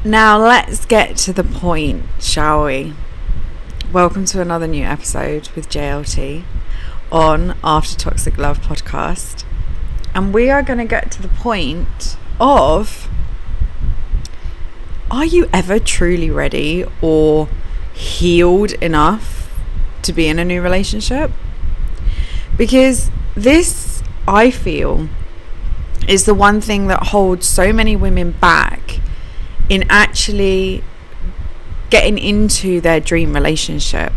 Now let's get to the point, shall we? Welcome to another new episode with JLT on After Toxic Love podcast. And we are going to get to the point of, are you ever truly ready or healed enough to be in a new relationship? Because this, I feel, is the one thing that holds so many women back in actually getting into their dream relationship.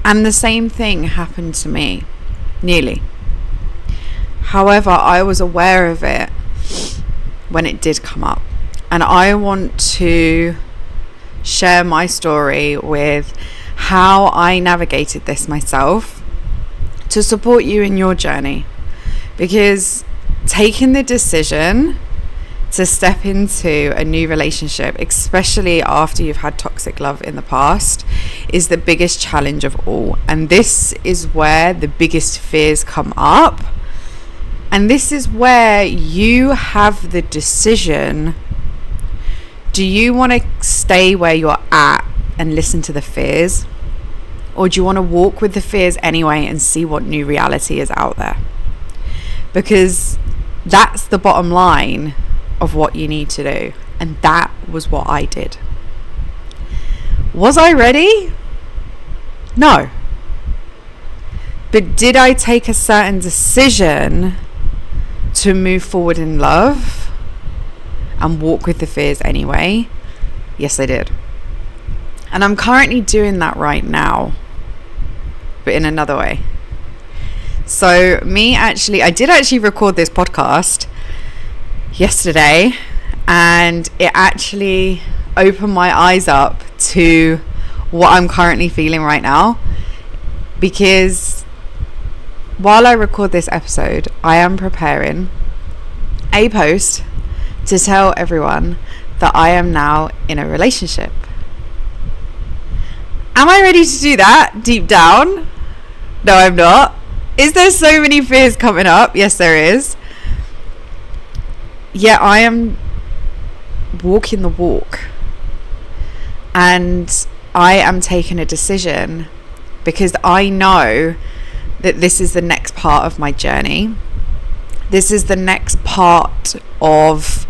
And the same thing happened to me, nearly. However, I was aware of it when it did come up. And I want to share my story with how I navigated this myself to support you in your journey. Because taking the decision to step into a new relationship, especially after you've had toxic love in the past, is the biggest challenge of all. And this is where the biggest fears come up. And this is where you have the decision. Do you want to stay where you're at and listen to the fears? Or do you want to walk with the fears anyway and see what new reality is out there? Because that's the bottom line of what you need to do. And that was what I did. Was I ready? No. But did I take a certain decision to move forward in love and walk with the fears anyway? Yes, I did. And I'm currently doing that right now, but in another way. So I did actually record this podcast yesterday, and it actually opened my eyes up to what I'm currently feeling right now. Because while I record this episode, I am preparing a post to tell everyone that I am now in a relationship. Am I ready to do that deep down? No, I'm not. Is there so many fears coming up? Yes, there is. Yeah, I am walking the walk. And I am taking a decision because I know that this is the next part of my journey. This is the next part of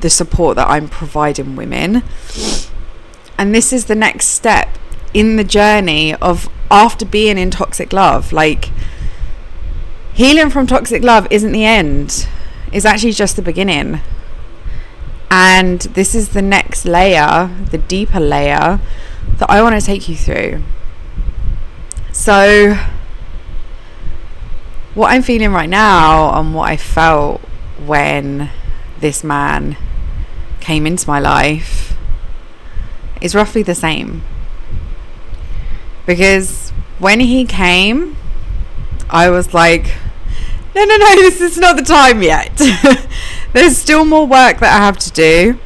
the support that I'm providing women. And this is the next step in the journey of after being in toxic love. Like, healing from toxic love isn't the end. It's actually just the beginning. And this is the next layer, the deeper layer that I want to take you through. So what I'm feeling right now and what I felt when this man came into my life is roughly the same. Because when he came, I was like, no, this is not the time yet. There's still more work that I have to do.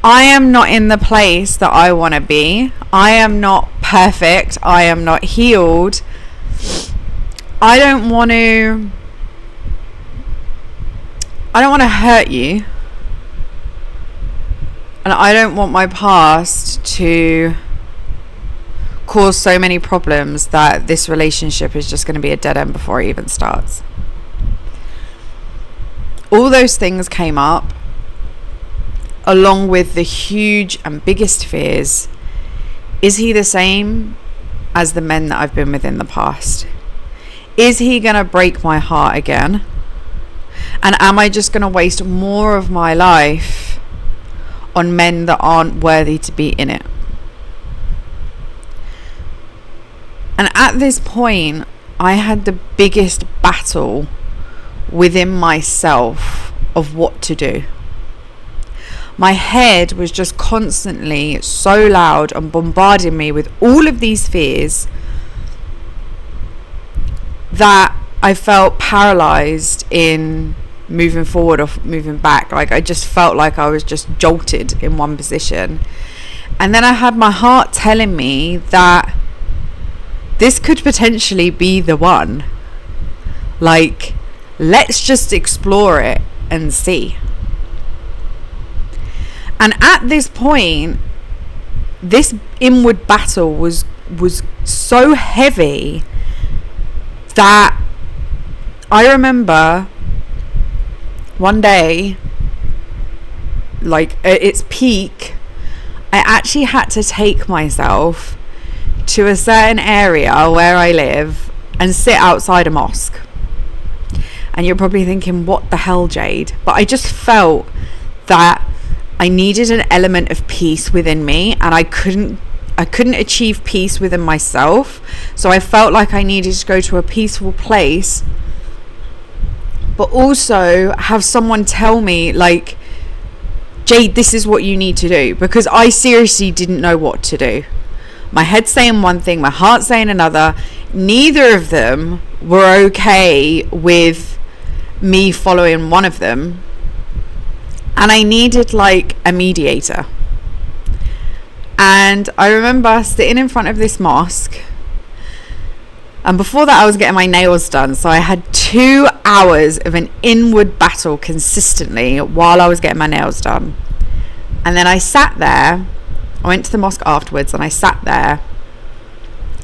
I am not in the place that I want to be. I am not perfect. I am not healed. I don't want to hurt you. And I don't want my past to cause so many problems that this relationship is just going to be a dead end before it even starts. All those things came up along with the huge and biggest fears. Is he the same as the men that I've been with in the past? Is he going to break my heart again? And am I just going to waste more of my life on men that aren't worthy to be in it? And at this point, I had the biggest battle within myself of what to do. My head was just constantly so loud and bombarding me with all of these fears that I felt paralyzed in moving forward or moving back. Like, I just felt like I was just jolted in one position. And then I had my heart telling me that this could potentially be the one. Like, let's just explore it and see. And at this point, this inward battle was so heavy that I remember one day, like at its peak, I actually had to take myself to a certain area where I live and sit outside a mosque. And you're probably thinking, what the hell, Jade? But I just felt that I needed an element of peace within me, and I couldn't achieve peace within myself. So I felt like I needed to go to a peaceful place, but also have someone tell me, like, Jade, this is what you need to do, because I seriously didn't know what to do. My head's saying one thing, my heart's saying another. Neither of them were okay with me following one of them, and I needed like a mediator. And I remember sitting in front of this mosque, and before that I was getting my nails done, so I had 2 hours of an inward battle consistently while I was getting my nails done. And then I sat there, I went to the mosque afterwards, and I sat there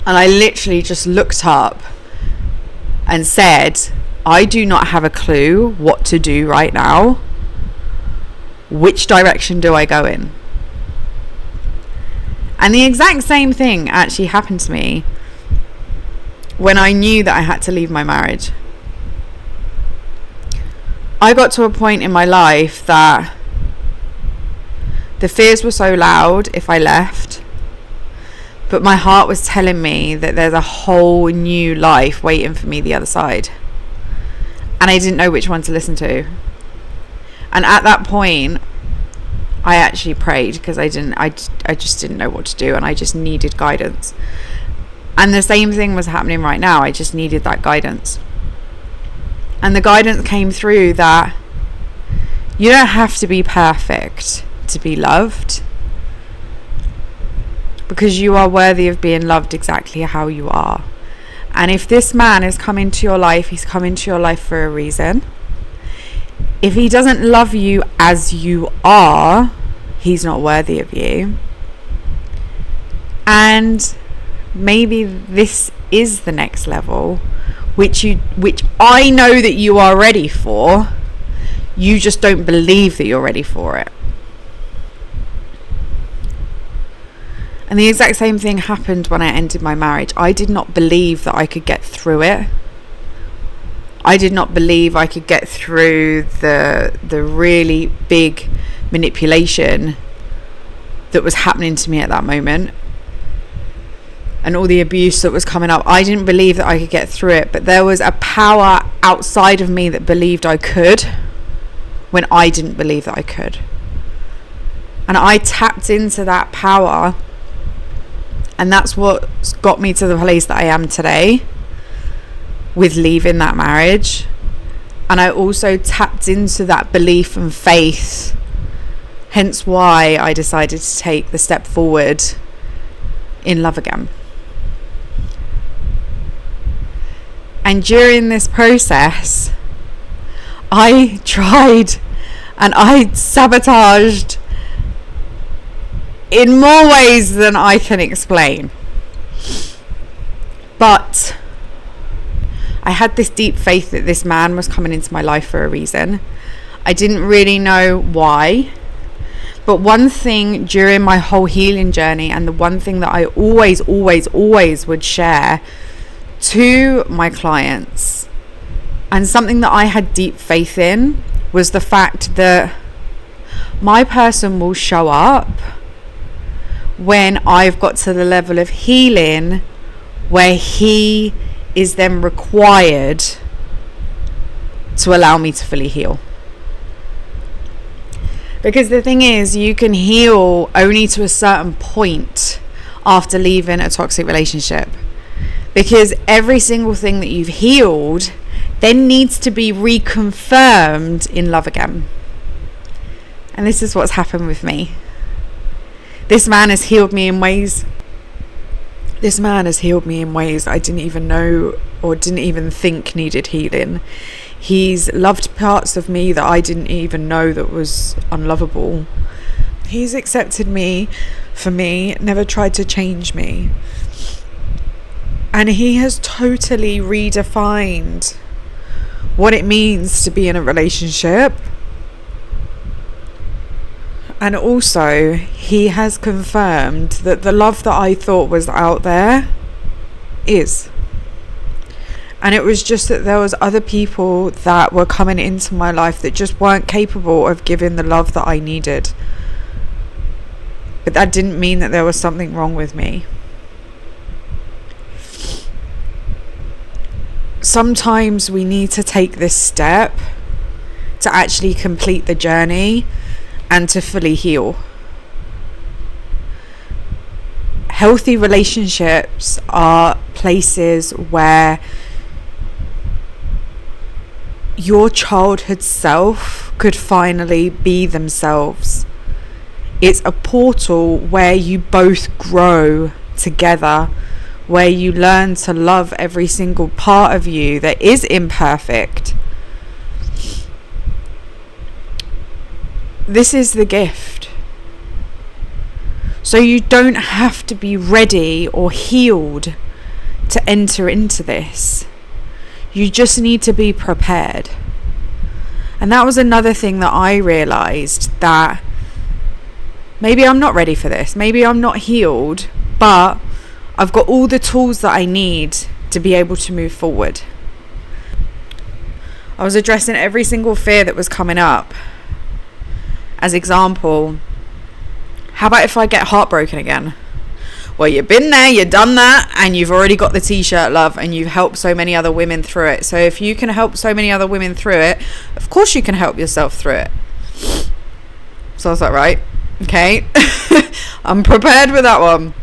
and I literally just looked up and said, I do not have a clue what to do right now. Which direction do I go in? And the exact same thing actually happened to me when I knew that I had to leave my marriage. I got to a point in my life that the fears were so loud if I left, but my heart was telling me that there's a whole new life waiting for me the other side. And I didn't know which one to listen to. And at that point, I actually prayed, because I just didn't know what to do, and I just needed guidance. And the same thing was happening right now. I just needed that guidance. And the guidance came through that you don't have to be perfect to be loved, because you are worthy of being loved exactly how you are. And if this man has come into your life, he's come into your life for a reason. If he doesn't love you as you are, he's not worthy of you. And maybe this is the next level, which I know that you are ready for. You just don't believe that you're ready for it. And the exact same thing happened when I ended my marriage. I did not believe that I could get through it. I did not believe I could get through the really big manipulation that was happening to me at that moment, and all the abuse that was coming up. I didn't believe that I could get through it, but there was a power outside of me that believed I could when I didn't believe that I could. And I tapped into that power, and that's what's got me to the place that I am today with leaving that marriage. And I also tapped into that belief and faith, hence why I decided to take the step forward in love again. And during this process, I tried and I sabotaged in more ways than I can explain. But I had this deep faith that this man was coming into my life for a reason. I didn't really know why. But one thing during my whole healing journey, and the one thing that I always would share to my clients, and something that I had deep faith in, was the fact that my person will show up when I've got to the level of healing where he is then required to allow me to fully heal. Because the thing is, you can heal only to a certain point after leaving a toxic relationship, because every single thing that you've healed then needs to be reconfirmed in love again. And this is what's happened with me. This man has healed me in ways I didn't even know or didn't even think needed healing. He's loved parts of me that I didn't even know that was unlovable. He's accepted me for me, never tried to change me. And he has totally redefined what it means to be in a relationship. And also, he has confirmed that the love that I thought was out there is. And it was just that there was other people that were coming into my life that just weren't capable of giving the love that I needed. But that didn't mean that there was something wrong with me. Sometimes we need to take this step to actually complete the journey and to fully heal. Healthy relationships are places where your childhood self could finally be themselves. It's a portal where you both grow together, where you learn to love every single part of you that is imperfect. This is the gift. So you don't have to be ready or healed to enter into this. You just need to be prepared. And that was another thing that I realized, that maybe I'm not ready for this. Maybe I'm not healed, but I've got all the tools that I need to be able to move forward. I was addressing every single fear that was coming up. As example, how about if I get heartbroken again? Well, you've been there, you've done that, and you've already got the t-shirt, love, and you've helped so many other women through it. So if you can help so many other women through it, of course you can help yourself through it. So I was like, right, okay. I'm prepared with that one.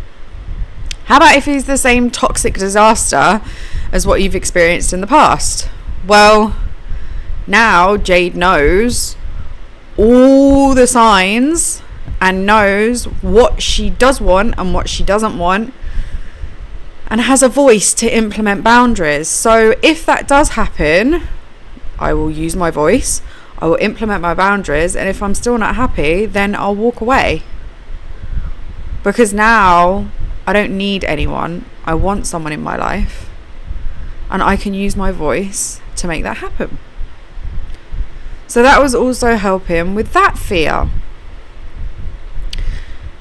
How about if he's the same toxic disaster as what you've experienced in the past? Well, now Jade knows all the signs and knows what she does want and what she doesn't want, and has a voice to implement boundaries. So if that does happen, I will use my voice, I will implement my boundaries, and if I'm still not happy, then I'll walk away. Because now I don't need anyone. I want someone in my life, and I can use my voice to make that happen. So that was also helping with that fear.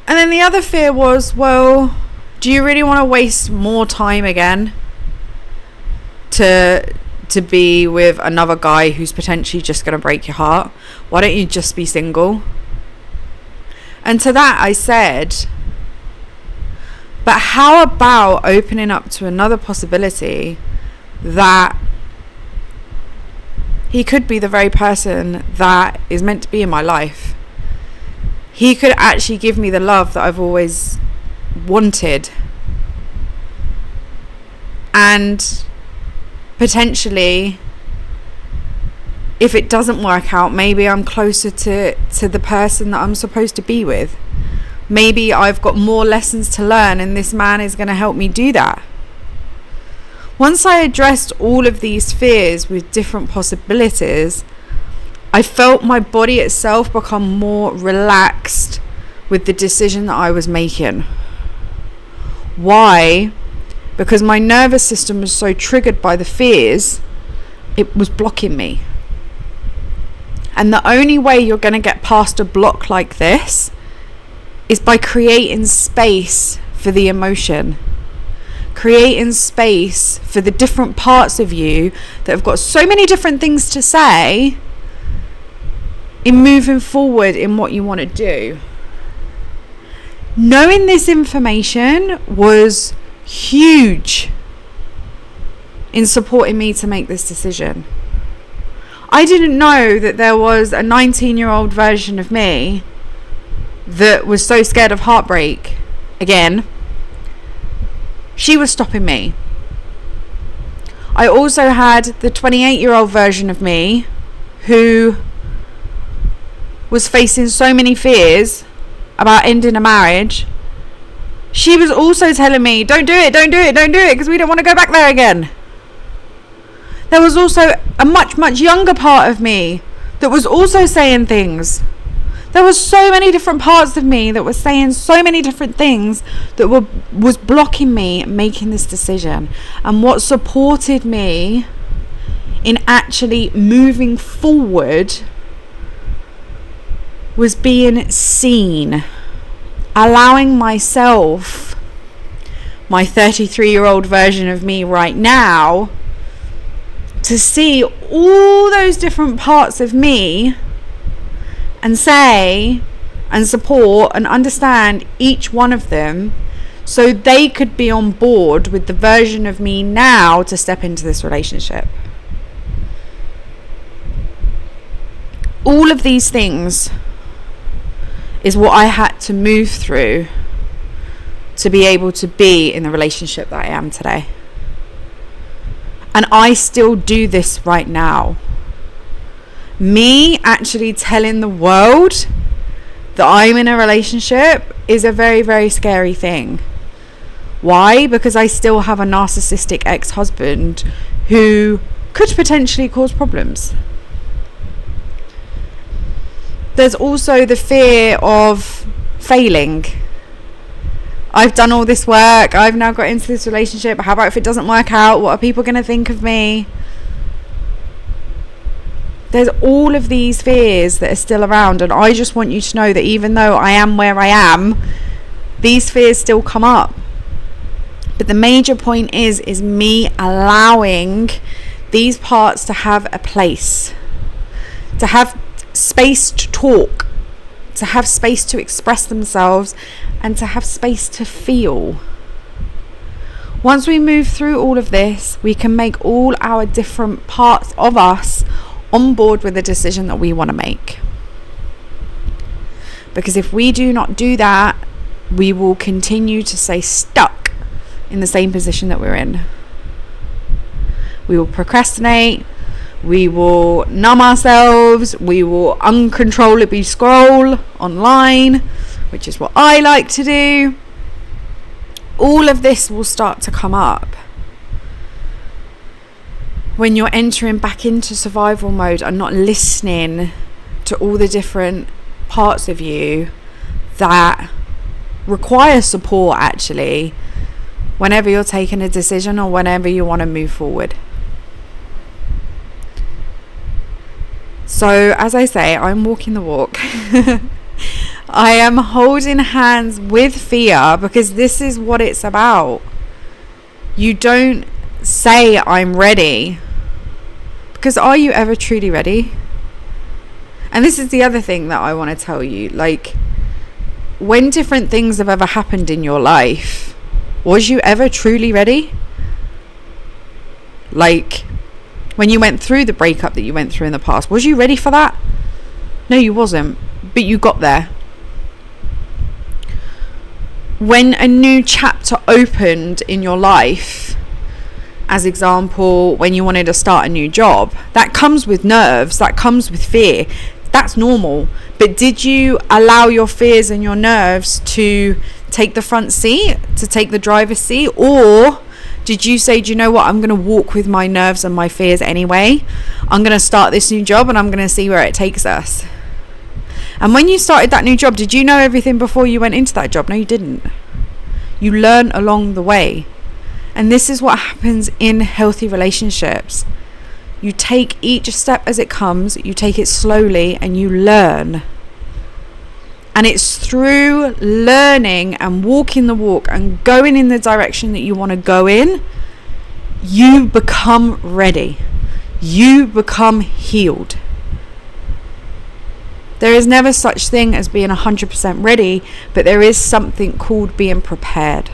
And then the other fear was, well, do you really want to waste more time again to be with another guy who's potentially just going to break your heart? Why don't you just be single? And to that I said, but how about opening up to another possibility that he could be the very person that is meant to be in my life. He could actually give me the love that I've always wanted. And potentially, if it doesn't work out, maybe I'm closer to the person that I'm supposed to be with. Maybe I've got more lessons to learn, and this man is going to help me do that. Once I addressed all of these fears with different possibilities, I felt my body itself become more relaxed with the decision that I was making. Why? Because my nervous system was so triggered by the fears, it was blocking me. And the only way you're going to get past a block like this is by creating space for the emotion. Creating space for the different parts of you that have got so many different things to say in moving forward in what you want to do. Knowing this information was huge in supporting me to make this decision. I didn't know that there was a 19-year-old version of me that was so scared of heartbreak again. She was stopping me. I also had the 28-year-old version of me who was facing so many fears about ending a marriage. She was also telling me, don't do it, because we don't want to go back there again. There was also a much, much younger part of me that was also saying things There was so many different parts of me that were saying so many different things that was blocking me making this decision. And what supported me in actually moving forward was being seen, allowing myself, my 33-year-old version of me right now, to see all those different parts of me and say and support and understand each one of them, so they could be on board with the version of me now to step into this relationship. All of these things is what I had to move through to be able to be in the relationship that I am today. And I still do this right now. Me actually telling the world that I'm in a relationship is a very, very scary thing. Why? Because I still have a narcissistic ex-husband who could potentially cause problems. There's also the fear of failing. I've done all this work. I've now got into this relationship. How about if it doesn't work out? What are people going to think of me? There's all of these fears that are still around. And I just want you to know that even though I am where I am, these fears still come up. But the major point is me allowing these parts to have a place, to have space to talk, to have space to express themselves, and to have space to feel. Once we move through all of this, we can make all our different parts of us on board with the decision that we want to make. Because if we do not do that, we will continue to stay stuck in the same position that we're in. We will procrastinate. We will numb ourselves. We will uncontrollably scroll online, which is what I like to do. All of this will start to come up when you're entering back into survival mode and not listening to all the different parts of you that require support, actually, whenever you're taking a decision or whenever you want to move forward. So, as I say, I'm walking the walk. I am holding hands with fear because this is what it's about. You don't say I'm ready, because are you ever truly ready? And this is the other thing that I want to tell you. Like, when different things have ever happened in your life, was you ever truly ready? Like, when you went through the breakup that you went through in the past, was you ready for that? No, you wasn't, but you got there. When a new chapter opened in your life, as example, when you wanted to start a new job, that comes with nerves, that comes with fear. That's normal. But did you allow your fears and your nerves to take the front seat, to take the driver's seat? Or did you say, do you know what, I'm going to walk with my nerves and my fears anyway. I'm going to start this new job and I'm going to see where it takes us. And when you started that new job, did you know everything before you went into that job? No, you didn't. You learn along the way. And this is what happens in healthy relationships. You take each step as it comes, you take it slowly, and you learn. And it's through learning and walking the walk and going in the direction that you want to go in, you become ready. You become healed. There is never such thing as being 100% ready, but there is something called being prepared.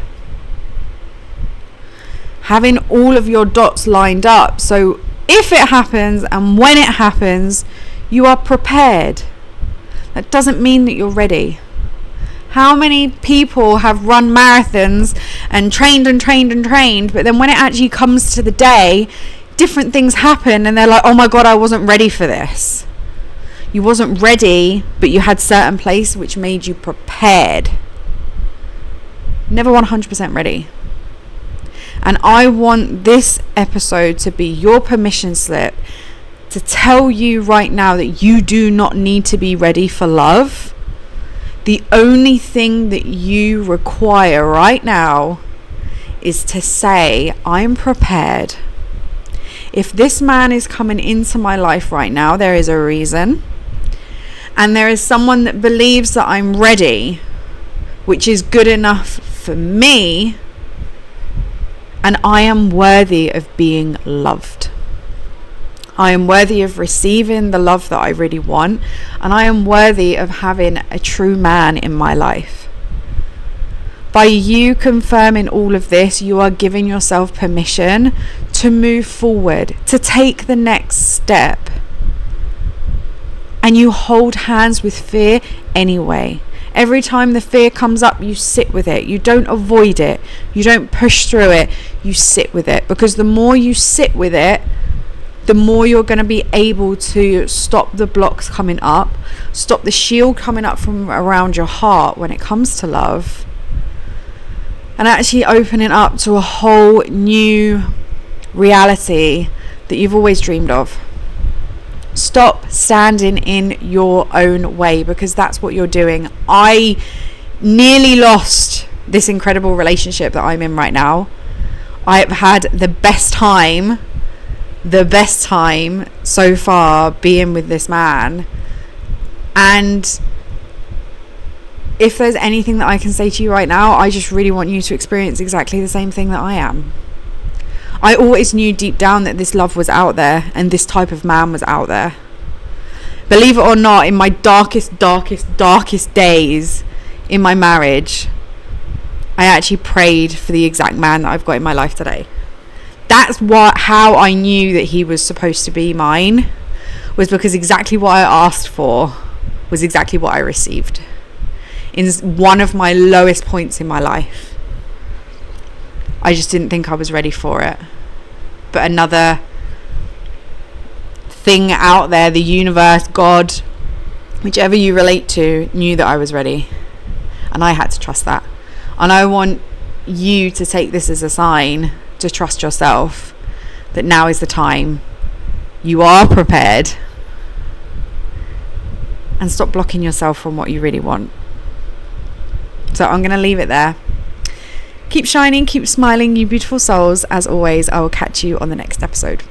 Having all of your dots lined up, so if it happens and when it happens, you are prepared. That doesn't mean that you're ready. How many people have run marathons and trained, but then when it actually comes to the day, different things happen and they're like, oh my God, I wasn't ready for this. You wasn't ready, but you had certain place which made you prepared. Never 100% ready. And I want this episode to be your permission slip to tell you right now that you do not need to be ready for love. The only thing that you require right now is to say, I'm prepared. If this man is coming into my life right now, there is a reason. And there is someone that believes that I'm ready, which is good enough for me. And I am worthy of being loved. I am worthy of receiving the love that I really want. And I am worthy of having a true man in my life. By you confirming all of this, you are giving yourself permission to move forward, to take the next step. And you hold hands with fear anyway. Every time the fear comes up, you sit with it. You don't avoid it. You don't push through it. You sit with it. Because the more you sit with it, the more you're going to be able to stop the blocks coming up, stop the shield coming up from around your heart when it comes to love, and actually opening up to a whole new reality that you've always dreamed of. Stop standing in your own way, because that's what you're doing. I nearly lost this incredible relationship that I'm in right now. I've had the best time so far being with this man. And if there's anything that I can say to you right now, I just really want you to experience exactly the same thing that I am. I always knew deep down that this love was out there and this type of man was out there. Believe it or not, in my darkest days in my marriage, I actually prayed for the exact man that I've got in my life today. That's how I knew that he was supposed to be mine, was because exactly what I asked for was exactly what I received. In one of my lowest points in my life, I just didn't think I was ready for it. But another thing out there, the universe, God, whichever you relate to, knew that I was ready. And I had to trust that. And I want you to take this as a sign to trust yourself, that now is the time. You are prepared. And stop blocking yourself from what you really want. So I'm going to leave it there. Keep shining, keep smiling, you beautiful souls. As always, I will catch you on the next episode.